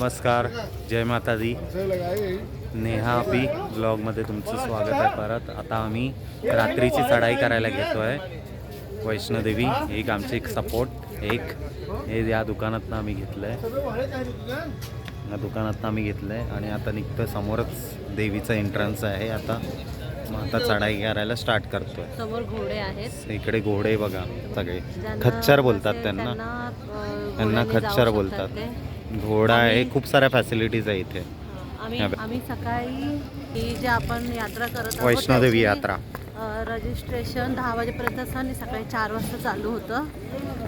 नमस्कार, जय माता दी. नेहा बी ब्लॉगमध्ये तुमचं स्वागत आहे परत. आता आम्ही रात्रीची चढाई करायला घेतो आहे. वैष्णोदेवी एक आमचे एक सपोर्ट हे या दुकानातनं आम्ही घेतलं आहे. या दुकानातनं आम्ही घेतलं आहे आणि आता निघतो. समोरच देवीचं एंट्रन्स आहे. आता मग आता चढाई करायला स्टार्ट करतोय. समोर घोडे आहेत. इकडे घोडे बघा सगळे. खच्चर बोलतात त्यांना खच्चर बोलतात. घोडा आहे. खूप साऱ्या फॅसिलिटीज आहे इथे. आम्ही सकाळी ही जी आपण यात्रा करत आहोत वैष्णोदेवी यात्रा रजिस्ट्रेशन 10 वाजेपर्यंत असं आणि सकाळी 4 वाजता चालू होतं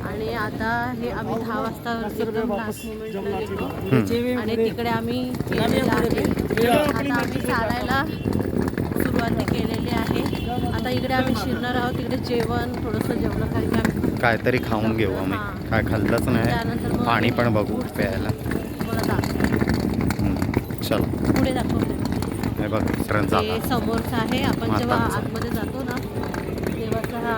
आणि आता हे आम्ही 10 वाजता एकदम लास्ट मोमेंटला गेलो आणि तिकडे आम्ही केलेलं आहे. आता आम्ही चालायला सुरुवात केलेली आहे. आता इकडे आम्ही शिरणार आहोत. तिकडे जेवण थोडंसं जेवणासाठी आम्ही काहीतरी खाऊन घेऊ आम्ही. काय खाल्लंच नाही. पाणी पण बघू प्यायला. चल पुढे दाखवते. हे बघ ट्रेन हे समोरचं आहे. आपण जेव्हा आतमध्ये जातो ना तेव्हाचा हा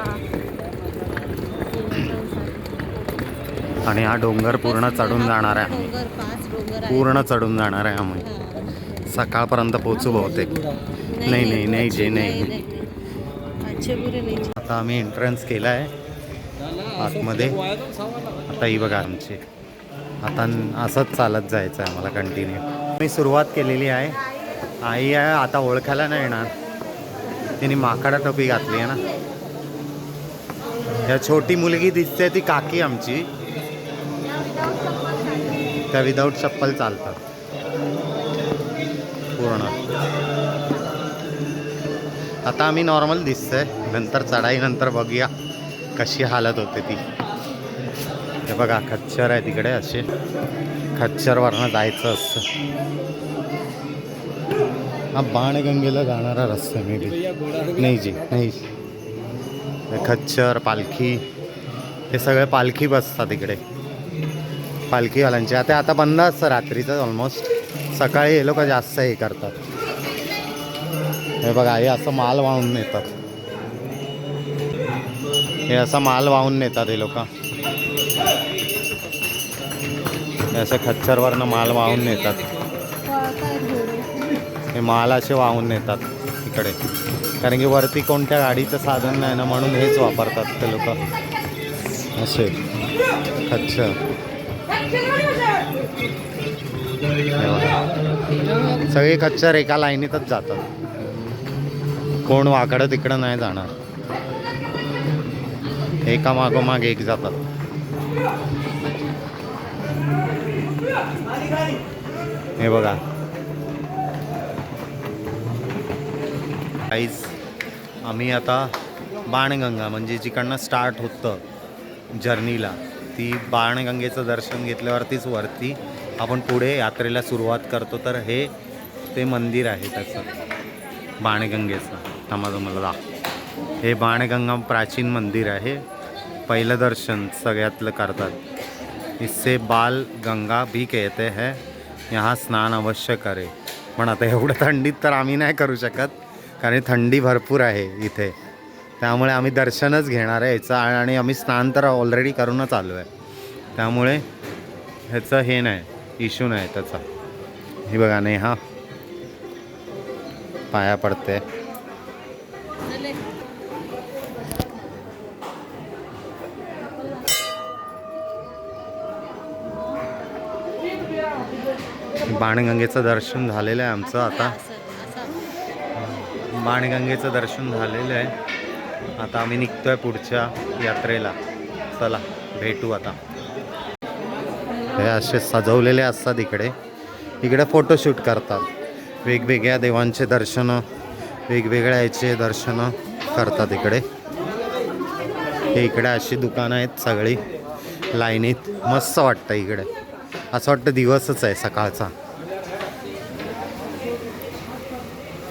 आणि हा डोंगर पूर्ण चढून जाणार आहे. डोंगर 5 डोंगर आहे. पूर्ण चढून जाणार आहे आम्ही. सकाळपर्यंत पोहोचू बहुतेक. नाही जे नाही. आता आम्ही एंट्रन्स केला आहे आतमध्ये. आता ही बघा आमची. आता असंच चालत जायचं आहे आम्हाला कंटिन्यू. मी सुरुवात केलेली आहे. आई आहे आता ओळखायला नाही येणार. तिने माकडा टोपी घातली आहे ना. या छोटी मुलगी दिसते ती काकी आमची. त्या विदाऊट चप्पल चालतात पूर्ण. आता आम्ही नॉर्मल दिसतंय. नंतर चढाईनंतर बघूया कशी हालत होते ती. हे बघा खच्चर आहे तिकडे. असे खच्चरवरनं जायचं असतं. हा बाणगंगेला जाणारा रस्ता मे बी. नाही खच्चर पालखी हे सगळे पालखी बसतात इकडे. पालखीवाल्यांचे आता बंद असतं रात्रीचं ऑलमोस्ट. सकाळी हे लोक जास्त हे करतात. हे बघा हे असं माल वाहून नेतात. हे असं माल वाहून नेतात हे लोक. असं खच्चरवरनं माल वाहून नेतात. हे माल असे वाहून नेतात इकडे. कारण की वरती कोणत्या गाडीचं साधन नाही ना म्हणून हेच वापरतात ते लोक. असे खच्चर सगळे खच्चर एका लाईनीतच जातात. कोण वाकडं तिकडं नाही जाणार. एका मागोमाग एक जातात. हे बघा गाईज आम्ही आता बाणगंगा म्हणजे जिकडनं स्टार्ट होतं जर्नीला ती बाणगंगेचं दर्शन घेतल्यावरतीच वरती आपण पुढे यात्रेला सुरुवात करतो. तर हे ते मंदिर आहे त्याचं बाणगंगेचं. मला हे बाणगंगा प्राचीन मंदिर आहे. पहिलं दर्शन सगळ्यातलं करतात. इससे बाल गंगा भी कहते हैं. यहाँ स्नान अवश्य करे. पण आता एवढं थंडीत तर आम्ही नाही करू शकत कारण थंडी भरपूर आहे इथे. त्यामुळे आम्ही दर्शनच घेणार आहे याचं. आणि आम्ही स्नान तर ऑलरेडी करूनच आलो आहे. त्यामुळे ह्याचं हे नाही इश्यू नाही त्याचा. ही बघा नेहा पाया पडते. बाणगंगेचं दर्शन झालेलं आहे आमचं. आता बाणगंगेचं दर्शन झालेलं आहे. आता आम्ही निघतोय पुढच्या यात्रेला. चला भेटू आता. हे असे सजवलेले असतात इकडे फोटोशूट करतात. वेगवेगळ्या देवांचे दर्शनं वेगवेगळ्या याचे दर्शनं करतात इकडे. हे इकडे अशी दुकानं आहेत सगळी लाईनीत. मस्त वाटतं इकडे. असं वाटतं दिवसच आहे सकाळचा.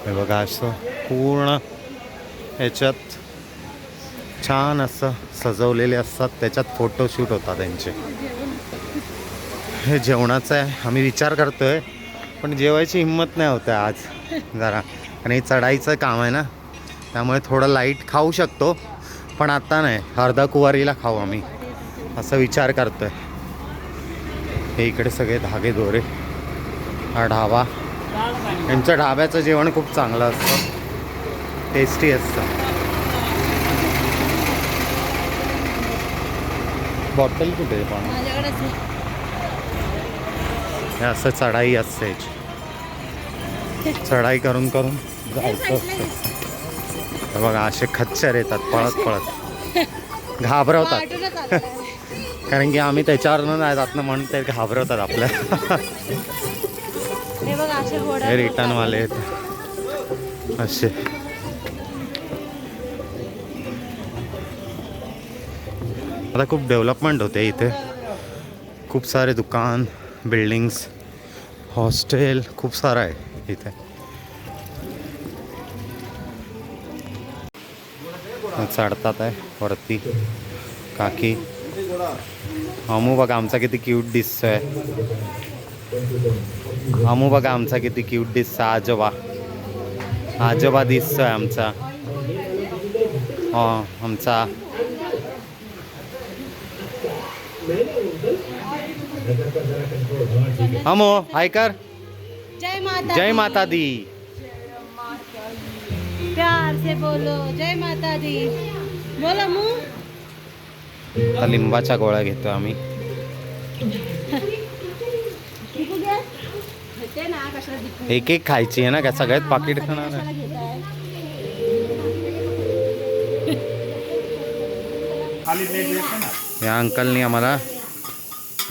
हे बघा असं पूर्ण ह्याच्यात छान असं सजवलेले असतात. त्याच्यात फोटोशूट होतात त्यांचे. हे जेवणाचं आहे. आम्ही विचार करतोय पण जेवायची हिंमत नाही होते आज जरा. आणि चढाईचं काम आहे ना त्यामुळे थोडं लाईट खाऊ शकतो पण आता नाही. अर्धा कुवारीला खाऊ आम्ही असं विचार करतोय. हे इकडे सगळे धागे दोरे हा ढाबा, यांच्या ढाब्याचं जेवण खूप चांगलं असतं, टेस्टी असतं. बॉटल कुठे आहे पण? माझ्याकडेच आहे. हे असं चढाई असते, चढाई करून करून जायचं असतं. हे बघा असे खच्चर येतात पळत पळत, घाबरवतात. वाटूनच आलं. कारण की आम्ही त्याच्यावरनं नाही जात ना, म्हणून ते घाबरवतात आपल्याला. हे बघा असे घोड्या हे रिटर्नवाले आहेत असे. आता खूप डेव्हलपमेंट होते इथे, खूप सारे दुकान, बिल्डिंग्स, हॉस्टेल खूप सारं आहे इथे. चढतात आहे वरती काकी. अमू बघा आमचा किती क्यूट दिसतोय. अमू बघा आमचा किती क्यूट दिसतो. आजोबा, आजोबा दिसतोय आमचा. आमचा अमो हाय कर. जय माता, जय माता दी. प्यार से बोलो जय माता दी. बोला मुंह. आता लिंबाच्या गोळ्या घेतो आम्ही. एक एक खायची आहे ना, काय सगळ्यात पाकिट खाणार आहे. या अंकलनी आम्हाला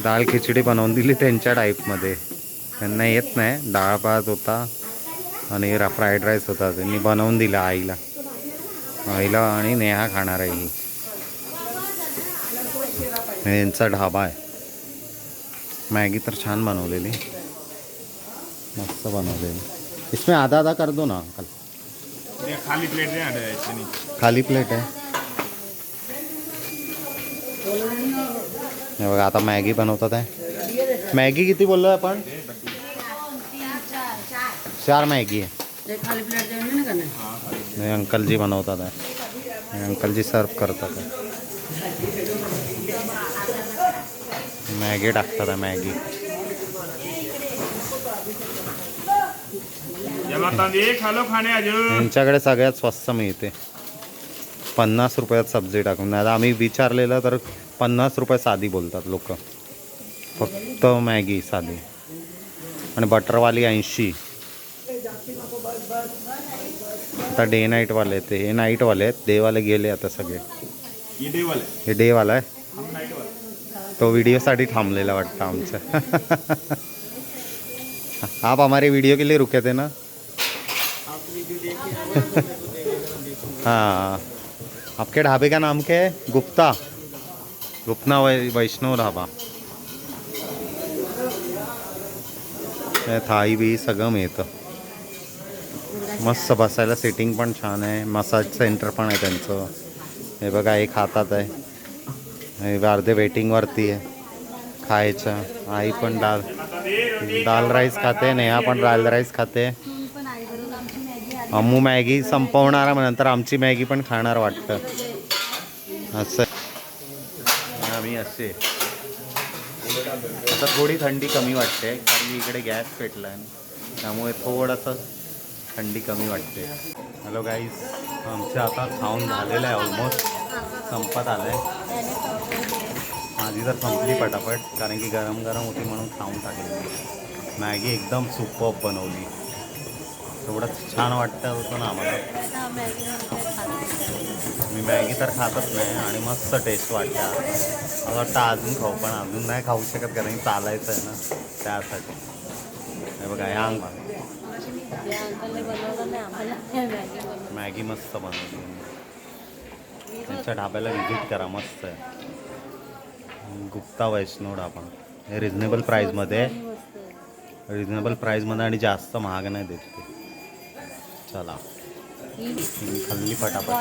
डाळ खिचडी बनवून दिली त्यांच्या टाईपमध्ये. त्यांना येत नाही, डाळ भात होता आणि फ्राईड राईस होता, त्यांनी बनवून दिला आईला. आईला आणि नेहा खाणार आहे ही. यांचा ढाबा आहे. मॅगी तर छान बनवलेली, मस्त बनवलेली. इसमें आधा आधा कर दो ना अंकल. खाली प्लेट आहे. खाली प्लेट आहे. हे बघा आता मॅगी बनवतात आहे. मॅगी किती बोललो आपण? 4 मॅगी आहे. खाली प्लेट जेवण नाही. हे अंकलजी बनवतात आहे. हे अंकलजी सर्व करतात आहे. मॅगी टाकतात आहे मॅगी. यांच्याकडे सगळ्यात स्वस्त मिळते, 50 रुपयात सब्जी टाकून. नाही आम्ही विचारलेलं तर 50 रुपये साधी बोलतात लोक, फक्त मॅगी साधी. आणि बटरवाली 80. आता डे नाईटवाले आहेत हे, नाईटवाले आहेत. डेवाले गेले आता सगळे. हे डेवाला आहे, तो व्हिडिओसाठी थांबलेला वाटतं आमचं. आप हमारे वीडियो के लिए रुके थे ना. हाँ, आपके ढाबे का नाम क्या है? गुप्ता, गुप्ता वैष्णव ढाबा. थाळी बी सगळं मिळतं. मस्त बसायला सेटिंग पण छान आहे. मसाज सेंटर पण आहे त्यांचं. हे बघा हे खातात आहे, हे अर्धे वेटिंगवरती आहे खायचं. आई पण दाल राईस खाते, नेहा पण दाल राईस खाते. अम्मू मॅगी संपवणार, नंतर आमची मॅगी पण खाणार वाटतं असं. आम्ही असे आता थोडी थंडी कमी वाटते, कारण की इकडे गॅस पेटला आहे, त्यामुळे थोडंसं थंडी कमी वाटते. हॅलो गाईज, आमचं आता खाऊन झालेलं आहे, ऑलमोस्ट संपत आलं आहे. माझी तर संपली पटापट, कारण की गरम गरम होती म्हणून खाऊन टाकली. मॅगी एकदम सुपर्ब बनवली. एवढंच छान वाटतं होतं ना आम्हाला. मी मॅगी तर खातच नाही आणि मस्त टेस्ट वाटतं. असं वाटतं अजून खाऊ, पण अजून नाही खाऊ शकत कारण की चालायचं आहे ना, त्यासाठी. हे बघा या मॅगी मस्त बनवली. त्यांच्या ढाब्याला व्हिजिट करा, मस्त आहे. गुप्ता वैष्णव ढाबा. हे रिजनेबल प्राईजमध्ये, रिजनेबल प्राईजमध्ये आणि जास्त महाग नाही देत ते. चला खाल्ली पटापट.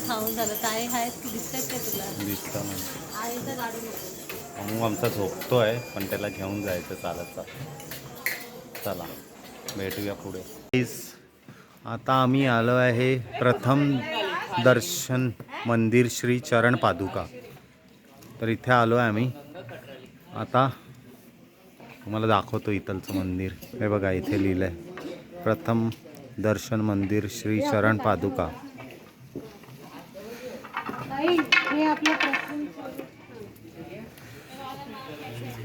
खाऊन झालं. ताई आहेत की दिसतात का तुला? दिसतं ना. आईचं गाडून मग आमचा झोपतो आहे, पण त्याला घेऊन जायचं चालत चालत. चला भेटूया पुढे. आता आम्ही आलो आहे प्रथम दर्शन मंदिर श्री चरण पादुका. तर इथे आलो आहे आम्ही. आता तुम्हाला दाखवतो इथलचं मंदिर. हे बघा इथे लिहिलं आहे, प्रथम दर्शन मंदिर श्री शरण पादुका.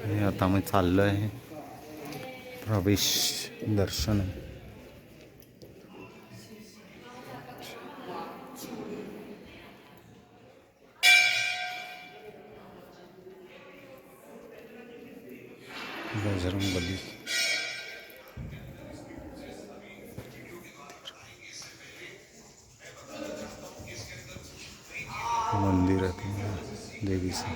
हे आता मी चाललो आहे प्रवेश दर्शन. बजरंगबली मंदिर आहे देवीचं.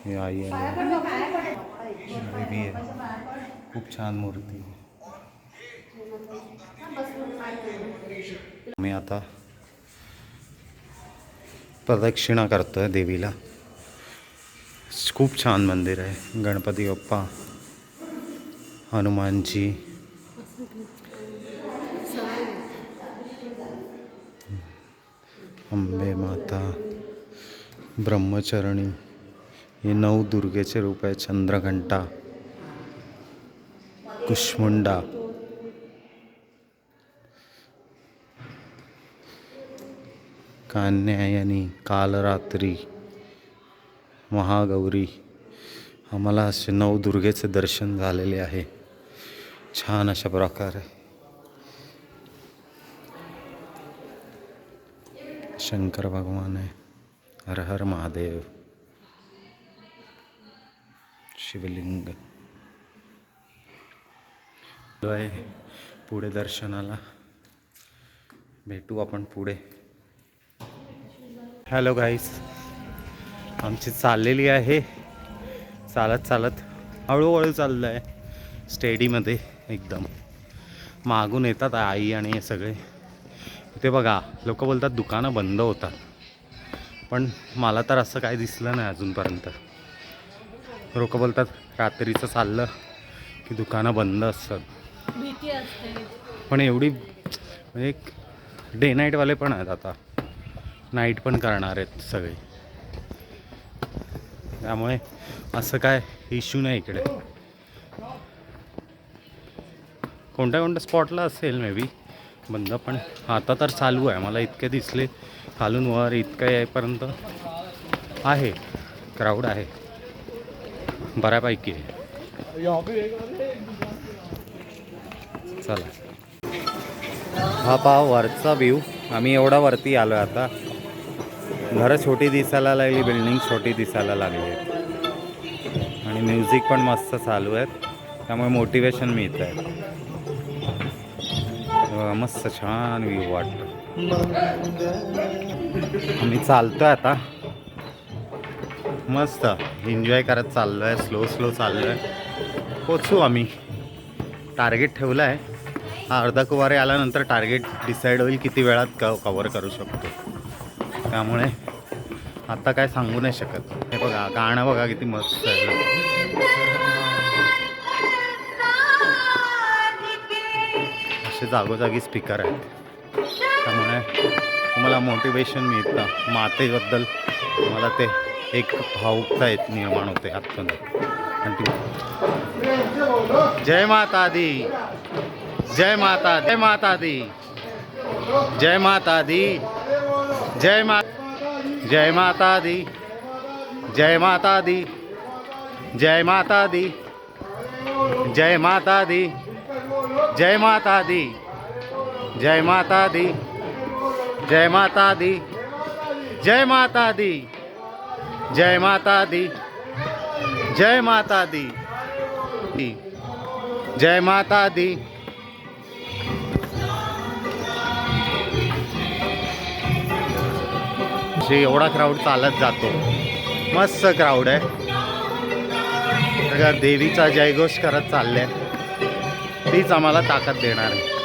हे आई आहे, देवी आहे, खूप छान मूर्ती. मी आता प्रदक्षिणा करतोय देवीला. खूप छान मंदिर आहे. गणपती बाप्पा, हनुमानजी, अंबे माता, ब्रह्मचरणी, हे 9 दुर्गेचे रूप आहे. चंद्रघंटा, कुष्मुंडा, कात्यायनी, कालरात्री, महागौरी. आम्हाला असे 9 दुर्गेचे दर्शन झालेले आहे छान अशा प्रकारे. शंकर भगवान आहे, हर हर महादेव, शिवलिंग आहे. पुढे दर्शनाला भेटू आपण पुढे. हॅलो गाईस, आमची चाललेली आहे चालत चालत, हळूहळू चाललं आहे स्टेडीमध्ये एकदम. मागून येतात आई आणि हे सगळे. ते बघा, लोक बोलतात दुकानं बंद होतात, पण मला तर असं काही दिसलं नाही अजूनपर्यंत. लोक बोलतात रात्रीचं चाललं की दुकानं बंद असतात, भीती असते. पण एवढी म्हणजे डे नाईटवाले पण आहेत, आता नाईट पण करणार आहेत सगळे. त्यामुळे असं काय इश्यू नाही इकडे. कोणत्या कोणत्या स्पॉटला असेल मे बी बंद, पण आता तर चालू आहे. मला इतके दिसले खालून वर इतकं यायपर्यंत आहे, क्राऊड आहे बऱ्यापैकी आहे. चला, हा पहा वरचा व्ह्यू. आम्ही एवढा वरती आलो आहे आता. घरं छोटी दिसायला लागली, बिल्डिंग छोटी दिसायला लागली आहे, आणि म्युझिक पण मस्त चालू आहेत, त्यामुळे मोटिवेशन मिळतं आहे. मस्त छान व्ह्यू वाटतो. आम्ही चालतो आहे आता, मस्त एन्जॉय करत चाललो आहे. स्लो चाललो आहे. पोचू आम्ही. टार्गेट ठेवलं आहे. हा अर्धा कुवारे आल्यानंतर टार्गेट डिसाईड होईल किती वेळात कवर करू शकतो. त्यामुळे आता काय सांगू नाही शकत. हे बघा, गाणं बघा किती मस्त आहे. असे जागोजागी स्पीकर आहेत, त्यामुळे तुम्हाला मोटिवेशन मिळतं. मातेबद्दल मला ते एक भावुकता निर्माण होते आतमध्ये. जय माता दी, जय माता, जय माता दी, जय माता दी, जय मा, जय माता दी, जय माता दी, जय माता दी, जय माता दी, जय माता दी, जय माता दी, जय माता दी, जय माता दी, जय माता दी, जय माता दी, जय माता दी. एवढा क्राऊड चालत जातो. मस्त क्राऊड आहे. सगळ्या देवीचा जयघोष करत चालले. तीच आम्हाला ताकद देणार आहे.